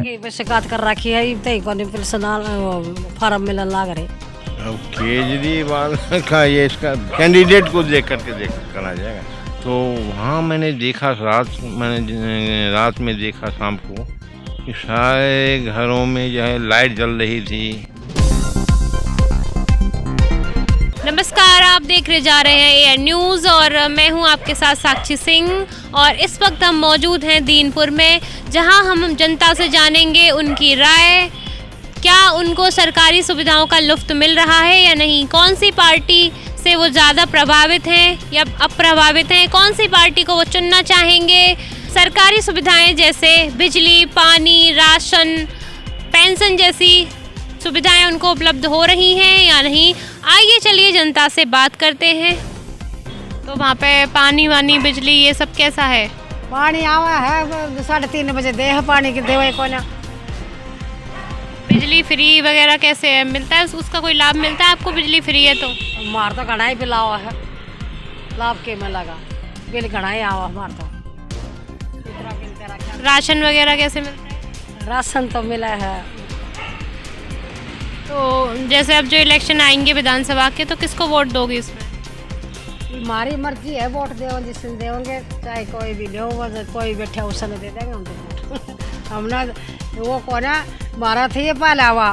पे शिकायत कर रखी है तई कोनी पर्सनल फार्म मिलन लाग रहे। अब केजरीवाल का ये इसका कैंडिडेट को देख करके देख करा जाएगा। तो वहाँ मैंने देखा रात में देखा शाम को कि सारे घरों में जो है लाइट जल रही थी। नमस्कार, आप देख रहे जा रहे हैं एयर न्यूज़ और मैं हूं आपके साथ साक्षी सिंह। और इस वक्त हम मौजूद हैं दीनपुर में, जहां हम जनता से जानेंगे उनकी राय, क्या उनको सरकारी सुविधाओं का लुत्फ़ मिल रहा है या नहीं, कौन सी पार्टी से वो ज़्यादा प्रभावित हैं या अप्रभावित हैं, कौन सी पार्टी को वो चुनना चाहेंगे। सरकारी सुविधाएं जैसे बिजली, पानी, राशन, पेंशन जैसी सुविधाएं उनको उपलब्ध हो रही हैं या नहीं। आइए चलिए जनता से बात करते हैं। तो वहाँ पे पानी वानी बिजली ये सब कैसा है? पानी आवा है 3:30 बजे दे है पानी की देवे को ना। बिजली फ्री वगैरह कैसे है, मिलता है उसका कोई लाभ मिलता है आपको? बिजली फ्री है तो मार तो घना ही पिलावा है, लाभ के में लगा बिल घना ही आवा मार तो। राशन वगैरह कैसे मिलता है? राशन तो मिला है। तो जैसे अब जो इलेक्शन आएंगे विधानसभा के, तो किसको वोट दोगे इसमें? हमारी मर्जी है, वोट दे जिसने देंगे, चाहे कोई भी ले, कोई बैठे उसे दे देंगे हम तो। हमने वो कोना मारा थी ये पहले हुआ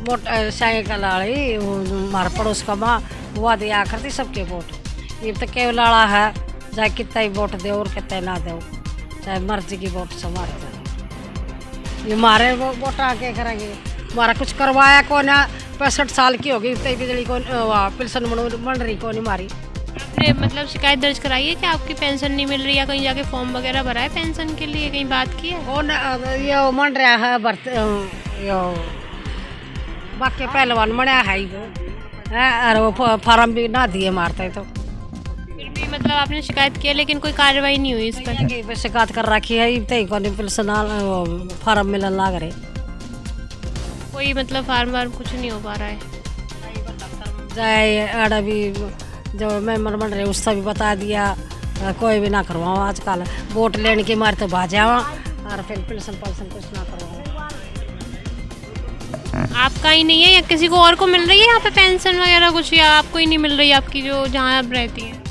मोटर साइकिल वाली हमारे पड़ोस का माँ हुआ दिया करती सबके वोट। ये तो केवल लड़ा है, चाहे कितना ही वोट दे और कितना ना दो, चाहे मर्जी की वोट से मारते। ये मारे वो वोट आके करेंगे, हमारा कुछ करवाया को ना। 65 साल की होगी तो बिजली को पेंशन बन रही को नहीं मारी। आपने मतलब शिकायत दर्ज कराई है कि आपकी पेंशन नहीं मिल रही, या कहीं जाके फॉर्म वगैरह भरा है पेंशन के लिए, कहीं बात की है? कौन ये मन रहा है यो बाकी पहलवान मना है वो है, और वो फार्म भी ना दिए मारते हैं। तो फिर भी मतलब आपने शिकायत की है लेकिन कोई कार्रवाई नहीं हुई इस पर? शिकायत कर रखी है तई कोनी पर्सनल फार्म मिलन लाग रहे। कोई मतलब फार्म वार्म कुछ नहीं हो पा रहा है? जाए आड़ा भी जो मेम्बर बन रहे उससे भी बता दिया, कोई भी ना करवाओ आजकल वोट लेने के मारे तो भाजावा और फिर पेंशन कुछ ना करवाओ। आपका ही नहीं है या किसी को और को मिल रही है यहाँ पे पेंशन वगैरह कुछ, या आपको ही नहीं मिल रही आपकी जो जहाँ आप रहती हैं?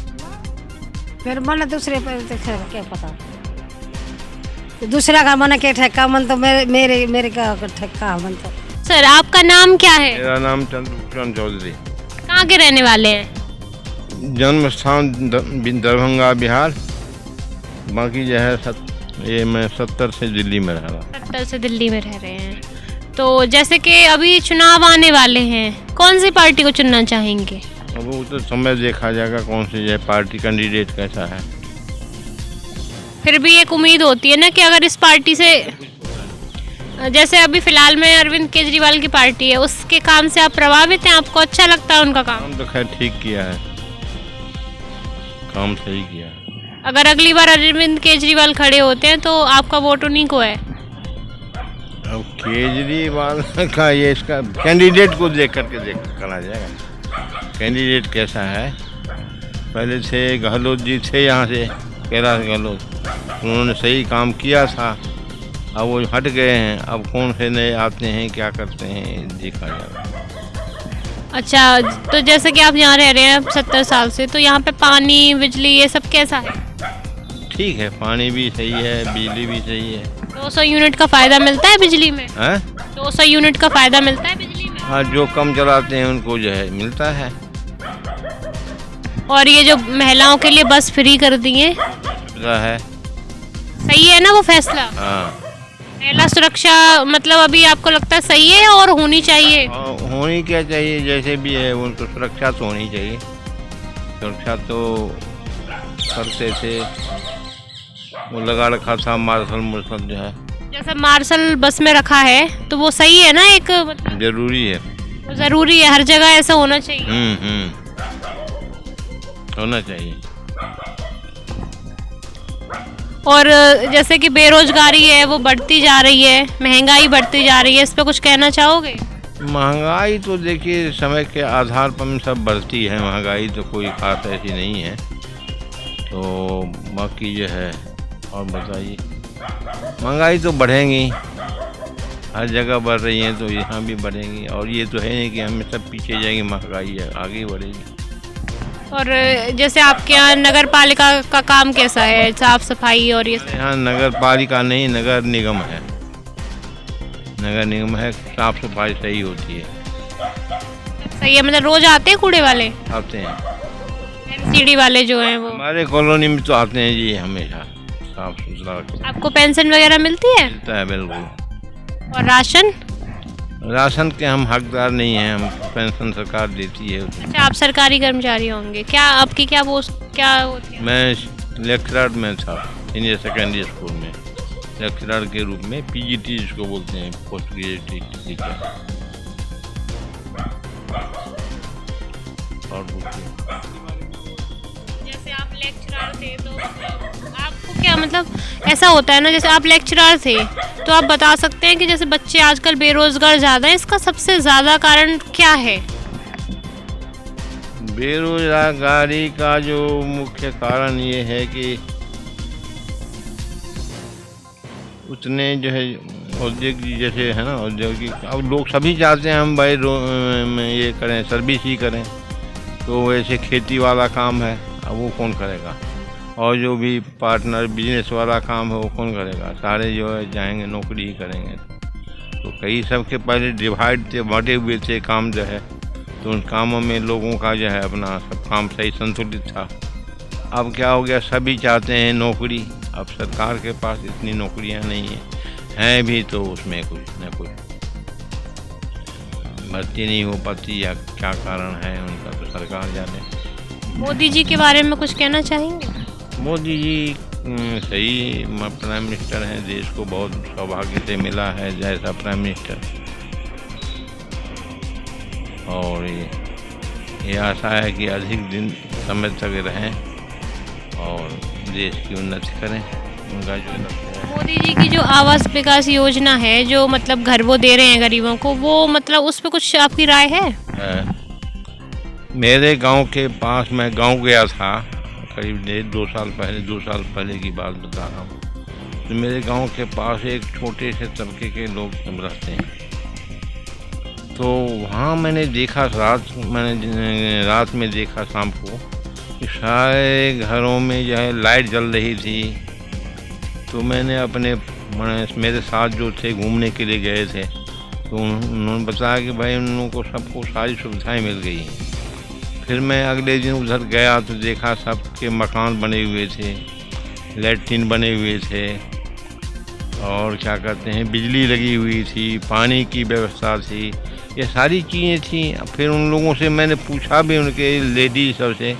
फिर मन दूसरे पे क्या पता, दूसरा का मन के ठेका मन तो मेरे का ठेका मन तो। सर आपका नाम क्या है? मेरा नाम चंद्रभूषण चौधरी। कहाँ के रहने वाले हैं? जन्म स्थान दरभंगा बिहार, बाकी जो है ये मैं 70 से दिल्ली में रह रहा हूँ। 70 से दिल्ली में रह रहे हैं। तो जैसे कि अभी चुनाव आने वाले हैं, कौन सी पार्टी को चुनना चाहेंगे? अब वो तो समय देखा जाएगा कौन सी है पार्टी, कैंडिडेट कैसा है। फिर भी एक उम्मीद होती है ना कि अगर इस पार्टी से, जैसे अभी फिलहाल में अरविंद केजरीवाल की पार्टी है, उसके काम से आप प्रभावित हैं, आपको अच्छा लगता है उनका काम? काम तो खैर ठीक किया है, काम सही किया है। अगर अगली बार अरविंद केजरीवाल खड़े होते हैं तो आपका वोट उन्हीं को है? अब केजरीवाल का ये इसका कैंडिडेट को देख करके देख करा जाएगा, कैंडिडेट कैसा है। पहले से गहलोत जी थे यहाँ से, कैलाश गहलोत, उन्होंने सही काम किया था, अब वो हट गए हैं। अब कौन से नए आते हैं, क्या करते हैं, देखा जाएगा। अच्छा, तो जैसे कि आप यहाँ रह रहे हैं 70 साल से, तो यहाँ पे पानी बिजली ये सब कैसा है? ठीक है, पानी भी सही है, बिजली भी सही है। 200 यूनिट का फ़ायदा मिलता है बिजली में? हैं? 200 यूनिट का फ़ायदा मिलता है बिजली में? हाँ, जो कम चलाते हैं उनको जो है मिलता है। और ये जो महिलाओं के लिए बस फ्री कर दी है, सही है ना वो फैसला? हाँ, महिला सुरक्षा मतलब अभी आपको लगता है सही है और होनी चाहिए? होनी क्या चाहिए, जैसे भी है उनको सुरक्षा तो होनी चाहिए। सुरक्षा तो करते थे, वो लगा रखा था मार्शल जो है, जैसे मार्शल बस में रखा है तो वो सही है ना? एक मतलब जरूरी है, वो जरूरी है, हर जगह ऐसा होना चाहिए। होना चाहिए। और जैसे कि बेरोजगारी है वो बढ़ती जा रही है, महंगाई बढ़ती जा रही है, इस पे कुछ कहना चाहोगे? महंगाई तो देखिए समय के आधार पर सब बढ़ती है, महंगाई तो कोई खास ऐसी नहीं है। तो बाकी जो है और बताइए, महंगाई तो बढ़ेंगी, हर जगह बढ़ रही हैं तो यहाँ भी बढ़ेंगी। और ये तो है नहीं कि हमें सब पीछे जाएंगे, महंगाई है आगे बढ़ेगी। और जैसे आपके यहाँ नगर पालिका का काम कैसा है, साफ सफाई और ये सब? यहाँ नगर पालिका नहीं, नगर निगम है। नगर निगम है, साफ सफाई सही होती है। सही है, मतलब रोज आते हैं कूड़े वाले, आते हैं एमसीडी वाले जो हैं वो? हमारे कॉलोनी में तो आते हैं जी, हमेशा साफ सुथरा रखते आपको पेंशन वगैरह मिलती है? हैं। बिल्कुल। और राशन? राशन के हम हकदार नहीं हैं, हम पेंशन सरकार देती है। अच्छा, आप सरकारी कर्मचारी होंगे। क्या आपकी क्या पोस्ट क्या होती है? मैं लेक्चरर में था सीनियर सेकेंडरी स्कूल में, लेक्चरर के रूप में, पीजीटी जिसको बोलते हैं, पोस्ट ग्रेजुएट टीचर। और जैसे आप लेक्चरर थे तो आपको क्या मतलब ऐसा होता है ना, जैसे आप लेक्चरर थे तो आप बता सकते हैं कि जैसे बच्चे आजकल बेरोजगार ज़्यादा हैं, इसका सबसे ज़्यादा कारण क्या है? बेरोजगारी का जो मुख्य कारण ये है कि उतने जो है औद्योगिक जैसे है ना, औद्योगिक अब लोग सभी चाहते हैं हम भाई ये करें, सर्विस ही करें। तो वैसे खेती वाला काम है, अब वो कौन करेगा? और जो भी पार्टनर बिजनेस वाला काम है वो कौन करेगा? सारे जो है जाएंगे नौकरी ही करेंगे। तो कई सबके पहले डिवाइड थे, बांटे हुए थे काम जो है, तो उन कामों में लोगों का जो है अपना सब काम सही संतुलित था। अब क्या हो गया, सभी चाहते हैं नौकरी। अब सरकार के पास इतनी नौकरियां नहीं हैं भी तो उसमें कुछ न कुछ भर्ती नहीं हो पाती, या क्या कारण है उनका तो सरकार जाने। मोदी जी के बारे में कुछ कहना चाहेंगे? मोदी जी सही प्राइम मिनिस्टर हैं, देश को बहुत सौभाग्य से मिला है जैसा प्राइम मिनिस्टर। और ये आशा है कि अधिक दिन समय तक रहें और देश की उन्नति करें। उनका जो लक्ष्य है, मोदी जी की जो आवास विकास योजना है, जो मतलब घर वो दे रहे हैं गरीबों को, वो मतलब उस पर कुछ आपकी राय है? मेरे गांव के पास, मैं गांव गया था करीब 2 साल पहले की बात बता रहा हूँ। तो मेरे गांव के पास एक छोटे से तबके के लोग रहते हैं। तो वहाँ मैंने देखा, रात में देखा शाम को कि सारे घरों में जो है लाइट जल रही थी। तो मैंने मेरे साथ जो थे घूमने के लिए गए थे, तो उन्होंने बताया कि भाई उन लोगों को सबको सारी सुविधाएं मिल गई हैं। फिर मैं अगले दिन उधर गया तो देखा सबके मकान बने हुए थे, लैट्रिन बने हुए थे, और क्या कहते हैं बिजली लगी हुई थी, पानी की व्यवस्था थी, ये सारी चीज़ें थी। फिर उन लोगों से मैंने पूछा भी, उनके लेडीज सबसे,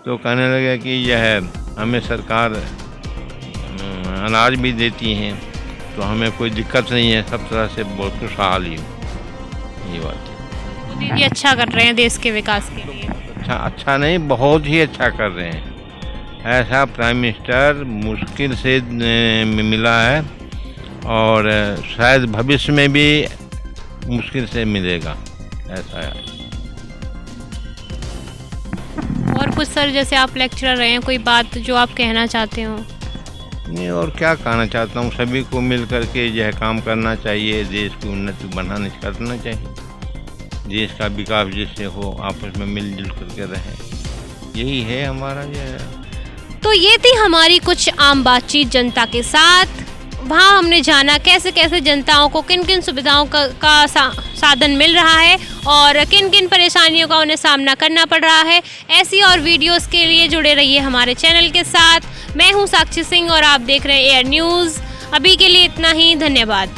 तो कहने लगे कि यह हमें सरकार अनाज भी देती हैं, तो हमें कोई दिक्कत नहीं है, सब तरह से बहुत खुशहाल ही हूँ। ये बात है। मोदी जी अच्छा कर रहे हैं देश के विकास के लिए। अच्छा नहीं, बहुत ही अच्छा कर रहे हैं। ऐसा प्राइम मिनिस्टर मुश्किल से मिला है, और शायद भविष्य में भी मुश्किल से मिलेगा, ऐसा है। और कुछ सर, जैसे आप लेक्चरर रहे हैं, कोई बात जो आप कहना चाहते हो? नहीं, और क्या कहना चाहता हूँ, सभी को मिल करके यह काम करना चाहिए, देश की उन्नति बढ़ाने करना चाहिए, देश का विकास जिससे हो, आपस में मिलजुल करके रहें, यही है हमारा ये। तो ये थी हमारी कुछ आम बातचीत जनता के साथ। वहाँ हमने जाना कैसे कैसे जनताओं को किन किन सुविधाओं का साधन मिल रहा है और किन किन परेशानियों का उन्हें सामना करना पड़ रहा है। ऐसी और वीडियोस के लिए जुड़े रहिए हमारे चैनल के साथ। मैं हूँ साक्षी सिंह और आप देख रहे हैं एयर न्यूज़। अभी के लिए इतना ही, धन्यवाद।